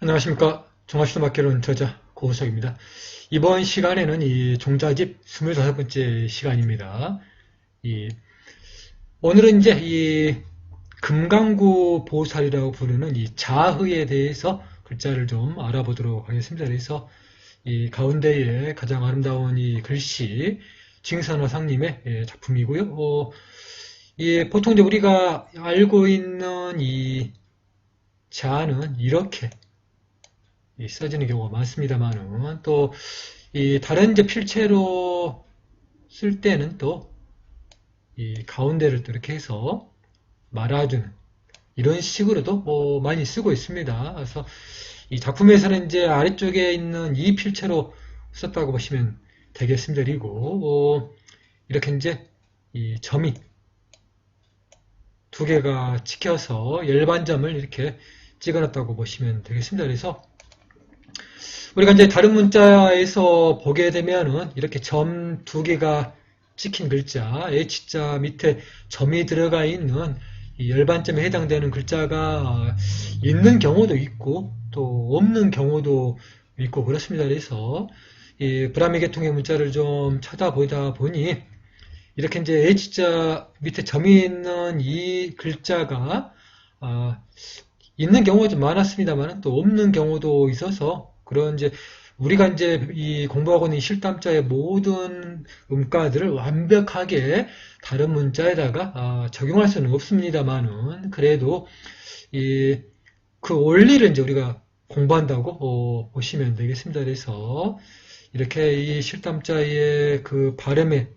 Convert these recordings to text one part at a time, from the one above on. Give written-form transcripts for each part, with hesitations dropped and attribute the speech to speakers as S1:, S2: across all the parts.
S1: 안녕하십니까. 종합시도막히론 저자 고우석입니다. 이번 시간에는 이 종자집 25번째 시간입니다. 이 오늘은 이제 이 금강구 보살이라고 부르는 이 자흐에 대해서 글자를 좀 알아보도록 하겠습니다. 그래서 이 가운데에 가장 아름다운 이 글씨 징선화상님의 작품이고요. 보통 이제 우리가 알고 있는 이 자는 이렇게 써지는 경우가 많습니다만은 또 이 다른 이제 필체로 쓸 때는 또 이 가운데를 또 이렇게 해서 말아주는 이런 식으로도 많이 쓰고 있습니다. 그래서 이 작품에서는 이제 아래쪽에 있는 이 필체로 썼다고 보시면 되겠습니다. 그리고 이렇게 이제 이 점이 두 개가 찍혀서 열반점을 이렇게 찍어놨다고 보시면 되겠습니다. 그래서 우리가 이제 다른 문자에서 보게 되면은 이렇게 점 두 개가 찍힌 글자, H자 밑에 점이 들어가 있는 이 열반점에 해당되는 글자가 있는 경우도 있고 또 없는 경우도 있고 그렇습니다. 그래서 이 브라미 계통의 문자를 좀 찾아보다 보니 이렇게 이제 H자 밑에 점이 있는 이 글자가 있는 경우가 좀 많았습니다만 또 없는 경우도 있어서 그런 이제 우리가 이제 이 공부하고 있는 실담자의 모든 음가들을 완벽하게 다른 문자에다가 적용할 수는 없습니다만은 그래도 이 그 원리를 이제 우리가 공부한다고 보시면 되겠습니다. 그래서 이렇게 이 실담자의 그 발음의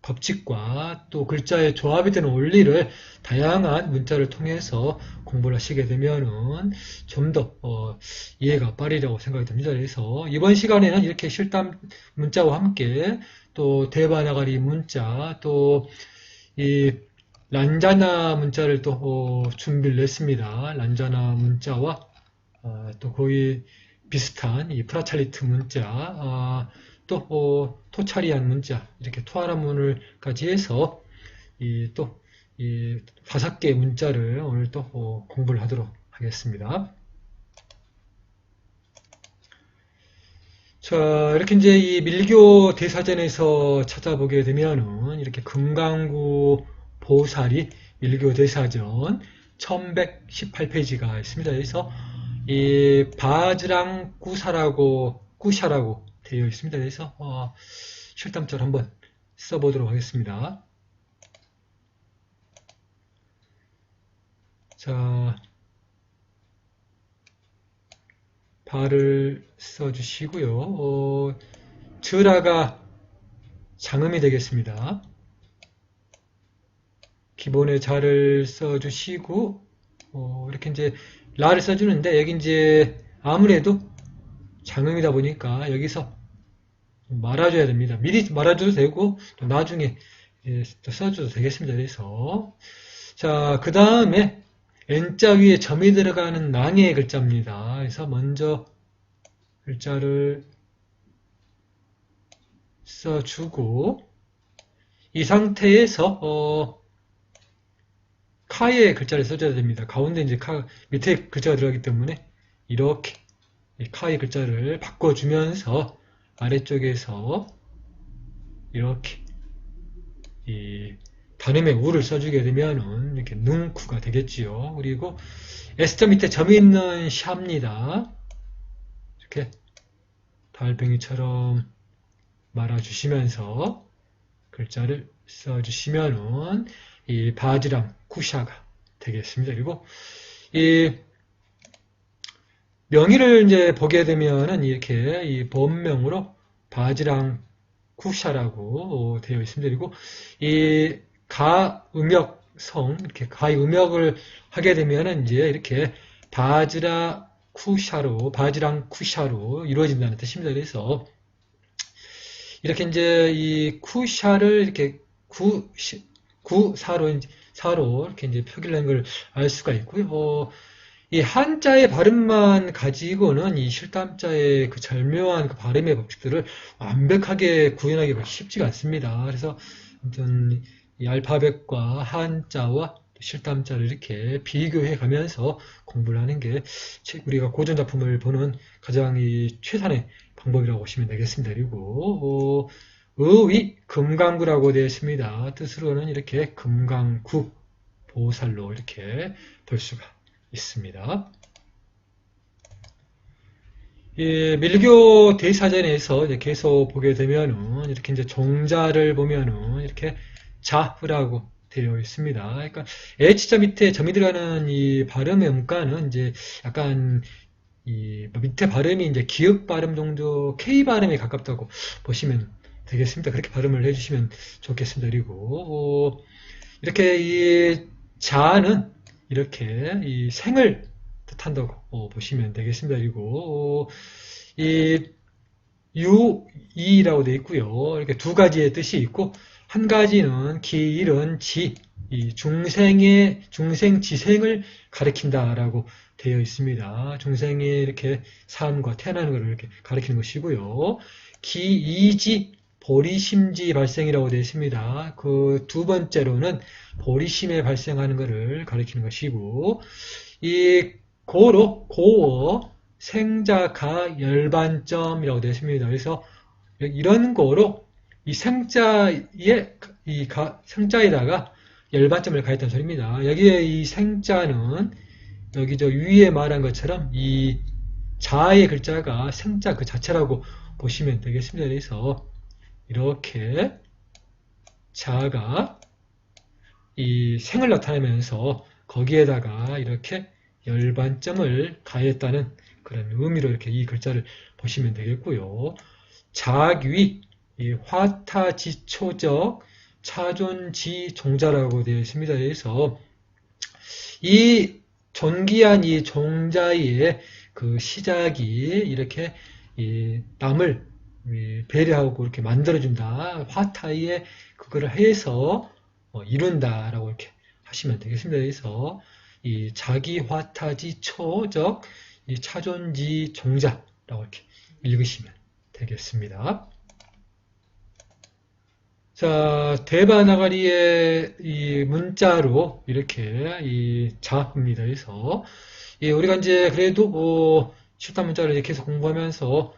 S1: 법칙과 또 글자의 조합이 되는 원리를 다양한 문자를 통해서 공부를 하시게 되면은 좀 더 이해가 빠르리라고 생각이 듭니다. 그래서 이번 시간에는 이렇게 실담 문자와 함께 또 대바나가리 문자 또 이 란자나 문자를 또 준비를 했습니다. 란자나 문자와 또 거의 비슷한 이 프라찰리트 문자 또 토차리안 문자 이렇게 토아라문을까지 해서 이 5개의 문자를 오늘 또 공부를 하도록 하겠습니다. 자, 이렇게 이제 이 밀교 대사전에서 찾아보게 되면은 이렇게 금강구 보살이 밀교 대사전 1118페이지가 있습니다. 그래서 이 바즈랑 꾸샤라고 되어 있습니다. 그래서 실담자를 한번 써보도록 하겠습니다. 자, 바를 써주시고요. 즈라가 장음이 되겠습니다. 기본의 자를 써주시고 이렇게 이제 라를 써주는데 여기 이제 아무래도 장음이다 보니까 여기서 말아줘야 됩니다. 미리 말아줘도 되고 또 나중에 또 써줘도 되겠습니다. 그래서 자, 그 다음에 N자 위에 점이 들어가는 낭의 글자입니다. 그래서 먼저 글자를 써주고 이 상태에서 카의 글자를 써줘야 됩니다. 가운데 이제 밑에 글자가 들어가기 때문에 이렇게 카의 글자를 바꿔주면서 아래쪽에서 이렇게 이 단음의 우를 써주게 되면은 이렇게 능쿠가 되겠지요. 그리고 S자 밑에 점이 있는 샤입니다. 이렇게 달팽이처럼 말아주시면서 글자를 써주시면은 이 바지랑 쿠샤가 되겠습니다. 그리고 이 명의를 이제 보게 되면은 이렇게 이 본명으로 바지랑 쿠샤라고 되어 있습니다. 그리고 이 가음역성 이렇게 가의 음역을 하게 되면은 이제 이렇게 바지랑 쿠샤로 이루어진다는 뜻입니다. 그래서 이렇게 이제 이 쿠샤를 이렇게 사로 이렇게 이제 표기를 걸 알 수가 있고요. 이 한자의 발음만 가지고는 이 실담자의 그 절묘한 그 발음의 법칙들을 완벽하게 구현하기가 쉽지가 않습니다. 그래서 아무튼 이 알파벳과 한자와 실담자를 이렇게 비교해 가면서 공부를 하는 게 우리가 고전 작품을 보는 가장 최선의 방법이라고 보시면 되겠습니다. 그리고 의위 금강구라고 되어 있습니다. 뜻으로는 이렇게 금강구 보살로 이렇게 볼 수가 있습니다. 밀교 대사전에서 이제 계속 보게 되면은 이렇게 이제 종자를 보면은 이렇게 자흐라고 되어 있습니다. 그러니까 H자 밑에 점이 들어가는 이 발음의 음가는 이제 약간 이 밑에 발음이 이제 기역 발음 정도 K 발음에 가깝다고 보시면 되겠습니다. 그렇게 발음을 해주시면 좋겠습니다. 그리고 이렇게 이 자는 이렇게 이 생을 뜻한다고 보시면 되겠습니다. 그리고 이 유이라고 되어 있고요. 이렇게 두 가지의 뜻이 있고 한 가지는 기일은 이 중생 지생을 가리킨다라고 되어 있습니다. 중생의 이렇게 삶과 태어나는 것을 이렇게 가리키는 것이고요. 기이지 보리심지 발생이라고 되어 있습니다. 그 두 번째로는 보리심에 발생하는 것을 가리키는 것이고 이 고어 생자가 열반점이라고 되어 있습니다. 그래서 이런 거로 이 생자에다가 열반점을 가했다는 소리입니다. 여기에 이 생자는 여기 저 위에 말한 것처럼 이 자의 글자가 생자 그 자체라고 보시면 되겠습니다. 그래서 이렇게 자가 이 생을 나타내면서 거기에다가 이렇게 열반점을 가했다는 그런 의미로 이렇게 이 글자를 보시면 되겠고요. 자귀, 이 화타지초적 차존지종자라고 되어 있습니다. 그래서 이 존귀한 이 종자의 그 시작이 이렇게 이 남을 배려하고 이렇게 만들어준다. 화타에 그거를 해서 이룬다라고 이렇게 하시면 되겠습니다. 그래서 이 자기 화타지 초적 이 차존지 종자라고 이렇게 읽으시면 되겠습니다. 자, 대바나가리의 이 문자로 이렇게 이 자입니다. 그래서 우리가 이제 그래도 실탄 문자를 계속 공부하면서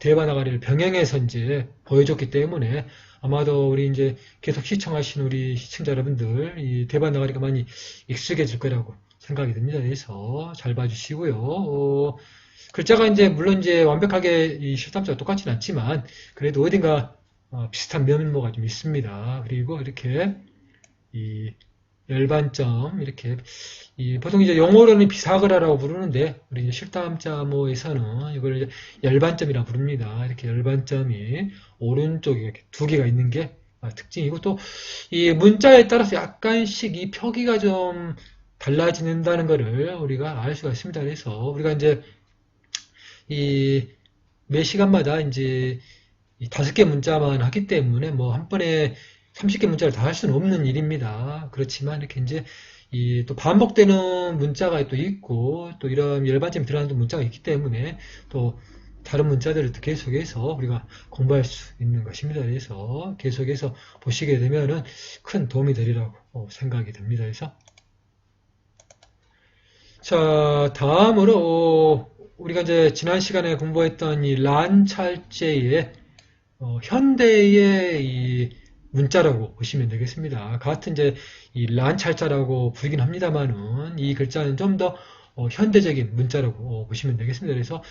S1: 대바나가리를 병행해서 이제 보여줬기 때문에 아마도 우리 이제 계속 시청하신 우리 시청자 여러분들 이 대바나가리가 많이 익숙해질 거라고 생각이 듭니다. 그래서 잘 봐주시고요. 글자가 이제 물론 이제 완벽하게 이 실탄자가 똑같지는 않지만 그래도 어딘가 비슷한 면모가 좀 있습니다. 그리고 이렇게 이 열반점 이렇게 보통 이제 영어로는 비사그라라고 부르는데 우리 이제 실담자모에서는 이걸 이제 열반점이라 부릅니다. 이렇게 열반점이 오른쪽에 이렇게 두 개가 있는 게 특징이고 또 이 문자에 따라서 약간씩 이 표기가 좀 달라진다는 것을 우리가 알 수가 있습니다. 그래서 우리가 이제 이 매 시간마다 이제 이 5개 문자만 하기 때문에 뭐 한 번에 30개 문자를 다 할 수는 없는 일입니다. 그렇지만 이렇게 이제 또 반복되는 문자가 또 있고 또 이런 열반점이 들어가는 문자가 있기 때문에 또 다른 문자들을 또 계속해서 우리가 공부할 수 있는 것입니다. 그래서 계속해서 보시게 되면은 큰 도움이 되리라고 생각이 됩니다. 그래서 자, 다음으로 우리가 이제 지난 시간에 공부했던 이 란찰제의 현대의 이 문자라고 보시면 되겠습니다. 같은 이제 이 란찰자라고 부르긴 합니다만은 이 글자는 좀 더 현대적인 문자라고 보시면 되겠습니다. 그래서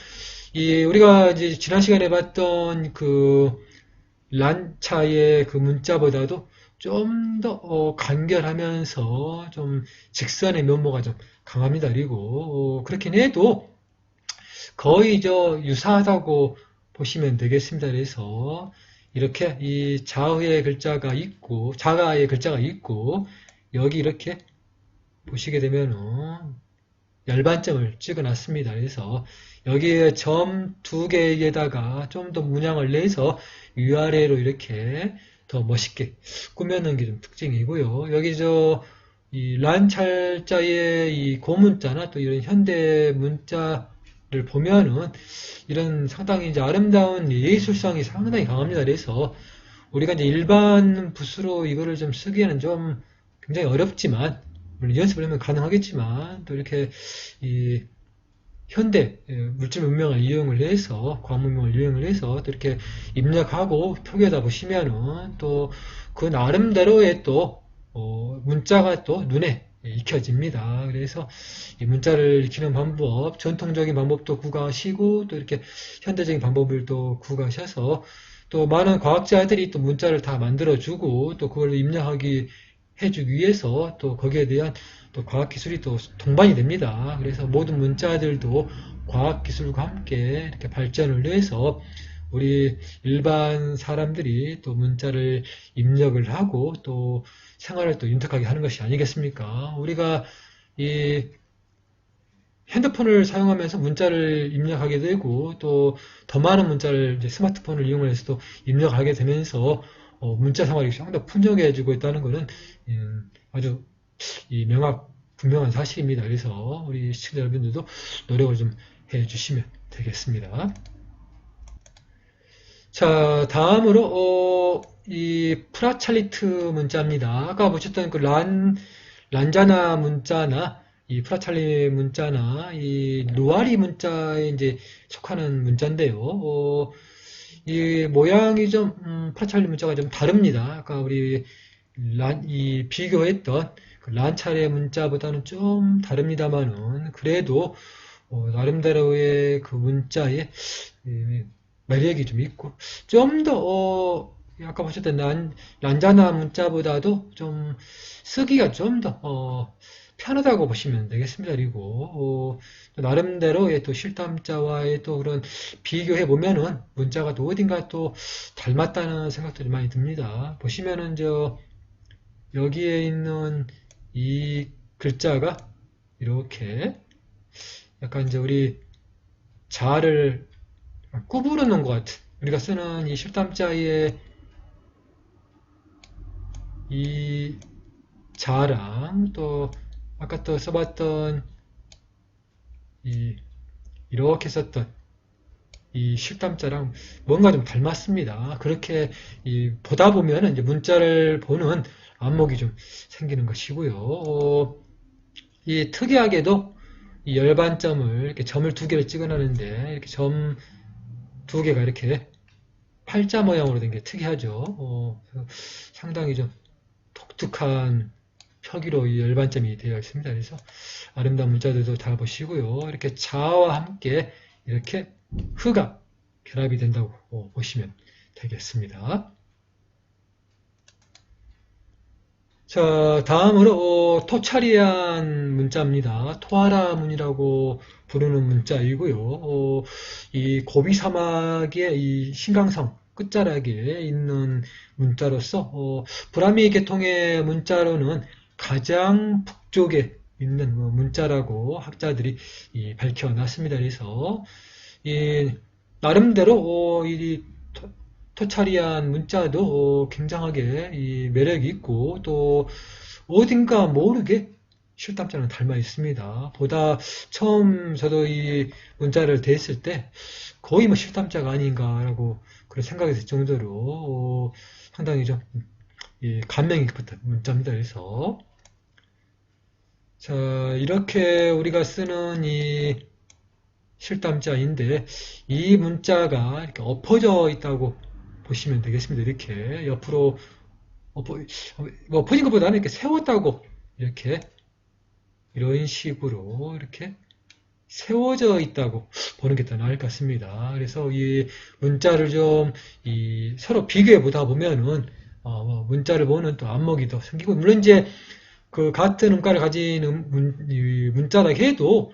S1: 우리가 이제 지난 시간에 봤던 그 란차의 그 문자보다도 좀 더 간결하면서 좀 직선의 면모가 좀 강합니다. 그리고 그렇긴 해도 거의 유사하다고 보시면 되겠습니다. 그래서 이렇게 이 자의 글자가 있고 자가의 글자가 있고 여기 이렇게 보시게 되면은 열반점을 찍어 놨습니다. 그래서 여기에 점 2개에다가 좀 더 문양을 내서 위아래로 이렇게 더 멋있게 꾸며놓은 게 좀 특징이고요. 여기 이 란찰자의 이 고문자나 또 이런 현대 문자를 보면은 이런 상당히 이제 아름다운 예술성이 상당히 강합니다. 그래서 우리가 이제 일반 붓으로 이거를 좀 쓰기에는 좀 굉장히 어렵지만 물론 연습을 하면 가능하겠지만, 또 이렇게 이 현대 물질 문명을 이용을 해서, 과학 문명을 이용을 해서 또 이렇게 입력하고 표기하다 보시면은 또 그 나름대로의 또 문자가 또 눈에 익혀집니다. 그래서 이 문자를 익히는 방법, 전통적인 방법도 구가하시고 또 이렇게 현대적인 방법을 또 구가하셔서 또 많은 과학자들이 또 문자를 다 만들어주고 또 그걸 입력하기 해주기 위해서 또 거기에 대한 또 과학기술이 또 동반이 됩니다. 그래서 모든 문자들도 과학기술과 함께 이렇게 발전을 해서 우리 일반 사람들이 또 문자를 입력을 하고 또 생활을 또 윤택하게 하는 것이 아니겠습니까? 우리가 이 핸드폰을 사용하면서 문자를 입력하게 되고 또 더 많은 문자를 이제 스마트폰을 이용해서도 입력하게 되면서 문자 생활이 상당히 풍족해지고 있다는 것은 아주 이 분명한 사실입니다. 그래서 우리 시청자 여러분들도 노력을 좀 해주시면 되겠습니다. 자, 다음으로 이 프라찰리트 문자입니다. 아까 보셨던 그 란자나 문자나 이 프라찰리 문자나 이 루아리 문자에 이제 속하는 문자인데요. 이 모양이 좀 프라찰리 문자가 좀 다릅니다. 아까 우리 이 비교했던 그 란차례 문자보다는 좀 다릅니다만은 그래도 나름대로의 그 문자의 매력이 좀 있고 좀 더 아까 보셨던 란자나 문자보다도 좀 쓰기가 좀 더 편하다고 보시면 되겠습니다. 그리고 나름대로의 또 실담자와의 또 그런 비교해 보면은 문자가 또 어딘가 또 닮았다는 생각들이 많이 듭니다. 보시면은 여기에 있는 이 글자가 이렇게 약간 이제 우리 자를 구부러 놓은 것 같은 우리가 쓰는 이 실담자의 이 자랑 또 아까 또 써봤던 이렇게 썼던 이 실담자랑 뭔가 좀 닮았습니다. 그렇게 보다 보면 이제 문자를 보는 안목이 좀 생기는 것이고요. 이 특이하게도 이 열반점을 이렇게 점을 두 개를 찍어놨는데 이렇게 점 두 개가 이렇게 팔자 모양으로 된 게 특이하죠. 상당히 좀 독특한 표기로 이 열반점이 되어 있습니다. 그래서 아름다운 문자들도 다 보시고요. 이렇게 자와 함께 이렇게 흐가 결합이 된다고 보시면 되겠습니다. 자, 다음으로 토차리안 문자입니다. 토아라문이라고 부르는 문자이고요. 이 고비 사막의 이 신강성 끝자락에 있는 문자로서 브라미 계통의 문자로는 가장 북쪽에 있는 문자라고 학자들이 밝혀놨습니다. 그래서 나름대로 이 토차리안 문자도 굉장하게 이 매력이 있고 또 어딘가 모르게 실담자는 닮아 있습니다. 보다 처음 저도 이 문자를 대했을 때 거의 뭐 실담자가 아닌가라고 그런 생각이 들 정도로 상당히 좀 감명이 깊었던 문자입니다. 그래서 자, 이렇게 우리가 쓰는 이 실담자인데 이 문자가 이렇게 엎어져 있다고 보시면 되겠습니다. 이렇게 옆으로 엎어진 것보다는 이렇게 세웠다고 이렇게 이런 식으로 이렇게 세워져 있다고 보는 게 더 나을 것 같습니다. 그래서 이 문자를 좀 서로 비교해 보다 보면은 문자를 보는 또 안목이 더 생기고 물론 이제 그 같은 음가를 가진 문자라 해도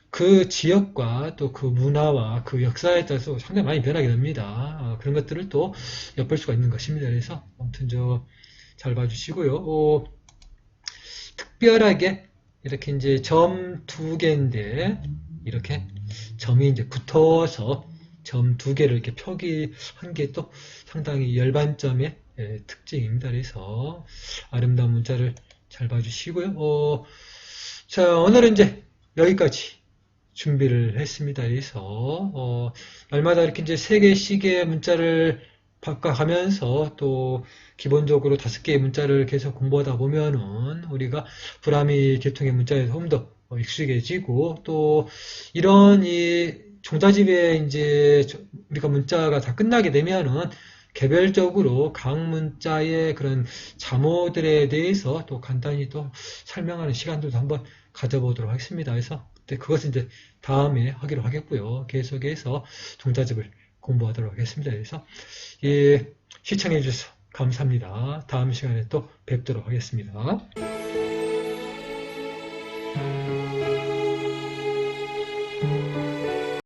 S1: 그 지역과 또 그 문화와 그 역사에 따라서 상당히 많이 변하게 됩니다. 그런 것들을 또 엿볼 수가 있는 것입니다. 그래서 아무튼 잘 봐주시고요. 특별하게 이렇게 이제 점 두 개인데 이렇게 점이 이제 붙어서 점 두 개를 이렇게 표기한 게 또 상당히 열반점의 특징입니다. 그래서 아름다운 문자를 잘 봐주시고요. 자, 오늘은 이제 여기까지 준비를 했습니다. 그래서 날마다 이렇게 이제 3개씩의 문자를 바꿔가면서 또 기본적으로 5개의 문자를 계속 공부하다 보면은 우리가 불라미 계통의 문자에 좀 더 익숙해지고 또 이런 이 종자집에 이제 우리가 문자가 다 끝나게 되면은 개별적으로 각 문자의 그런 자모들에 대해서 또 간단히 또 설명하는 시간들도 한번 가져보도록 하겠습니다. 그래서 그것은 이제 다음에 하기로 하겠고요. 계속해서 종자집을 공부하도록 하겠습니다. 그래서 예, 시청해 주셔서 감사합니다. 다음 시간에 또 뵙도록 하겠습니다.